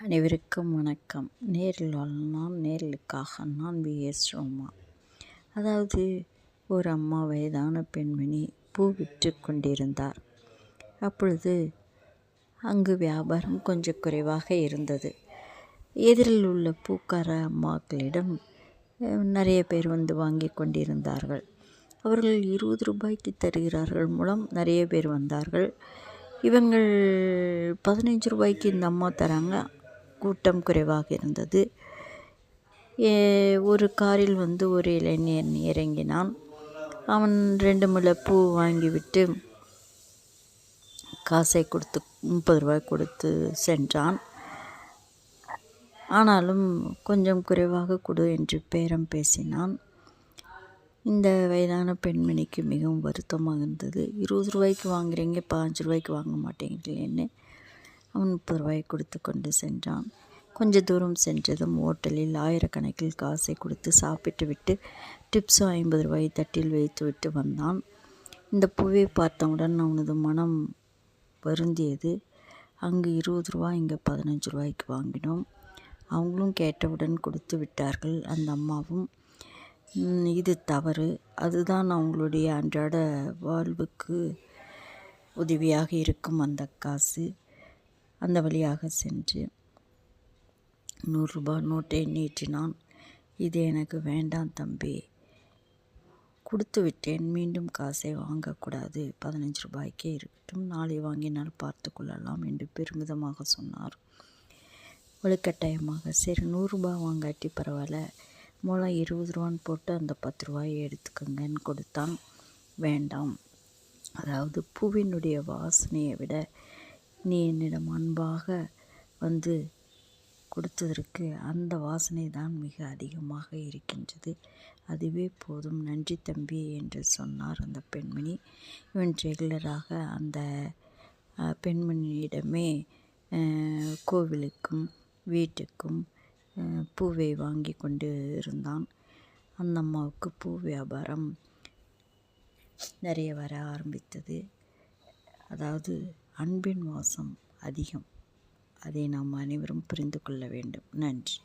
அனைவருக்கும் வணக்கம். நேரில் நான் நேர்களுக்காக நான் VS ரோமா. அதாவது ஒரு அம்மா வயதான பெண்மணி பூ விற்று கொண்டிருந்தார். அப்பொழுது அங்கு வியாபாரம் கொஞ்சம் குறைவாக இருந்தது. எதிரில் உள்ள பூக்கார அம்மாக்களிடம் நிறைய பேர் வந்து வாங்கி கொண்டிருந்தார்கள். அவர்கள் 20 ரூபாய்க்கு தருகிறார்கள் மூலம் நிறைய பேர் வந்தார்கள். இவங்கள் 15 ரூபாய்க்கு இந்த அம்மா தராங்க. கூட்டம் குறைவாக இருந்தது. ஒரு காரில் வந்து ஒரு இளைஞன் இறங்கினான். அவன் 2 முழ பூ வாங்கிவிட்டு காசை கொடுத்து 30 ரூபாய் கொடுத்து சென்றான். ஆனாலும் கொஞ்சம் குறைவாக கொடு என்று பேரம் பேசினான். இந்த வயதான பெண்மணிக்கு மிகவும் வருத்தமாக இருந்தது. 20 ரூபாய்க்கு வாங்குறீங்க, 15 ரூபாய்க்கு வாங்க மாட்டேங்கிறீங்கன்னு. அவன் 30 ரூபாய் கொடுத்து கொண்டு சென்றான். கொஞ்ச தூரம் சென்றதும் ஹோட்டலில் ஆயிரக்கணக்கில் காசை கொடுத்து சாப்பிட்டு விட்டு டிப்ஸும் 50 ரூபாய் தட்டில் வைத்து விட்டு வந்தான். இந்த பூவை பார்த்தவுடன் அவனது மனம் வருந்தியது. அங்கு 20 ரூபாய், இங்கே 15 ரூபாய்க்கு வாங்கினோம். அவங்களும் கேட்டவுடன் கொடுத்து விட்டார்கள். அந்த அம்மாவும் இது தவறு, அதுதான் அவங்களுடைய அன்றாட வாழ்வுக்கு உதவியாக இருக்கும் அந்த காசு. அந்த வழியாக சென்று 100 ரூபாய் நோட்டை நீட்டினான். இது எனக்கு வேண்டாம் தம்பி, கொடுத்து விட்டேன், மீண்டும் காசை வாங்கக்கூடாது, 15 ரூபாய்க்கே இருக்கட்டும், நாளை வாங்கினால் பார்த்து கொள்ளலாம் என்று பெருமிதமாக சொன்னார். வலுக்கட்டாயமாக சரி 100 ரூபாய் வாங்காட்டி பரவாயில்ல, மூலம் 20 ரூபான்னு போட்டு அந்த 10 ரூபாயை எடுத்துக்கோங்கன்னு கொடுத்தான். வேண்டாம், அதாவது பூவினுடைய வாசனையை விட நீ என்னிடம் அன்பாக வந்து கொடுத்ததற்கு அந்த வாசனை தான் மிக அதிகமாக இருக்கின்றது, அதுவே போதும், நன்றி தம்பி என்று சொன்னார் அந்த பெண்மணி. இவன் ரெகுலராக அந்த பெண்மணியிடமே கோவிலுக்கும் வீட்டுக்கும் பூவை வாங்கி கொண்டு இருந்தான். அந்த அம்மாவுக்கு பூ வியாபாரம் நிறைய வர ஆரம்பித்தது. அதாவது அன்பின் வாசம் அதிகம், அதை நாம் அனைவரும் புரிந்து கொள்ள வேண்டும். நன்றி.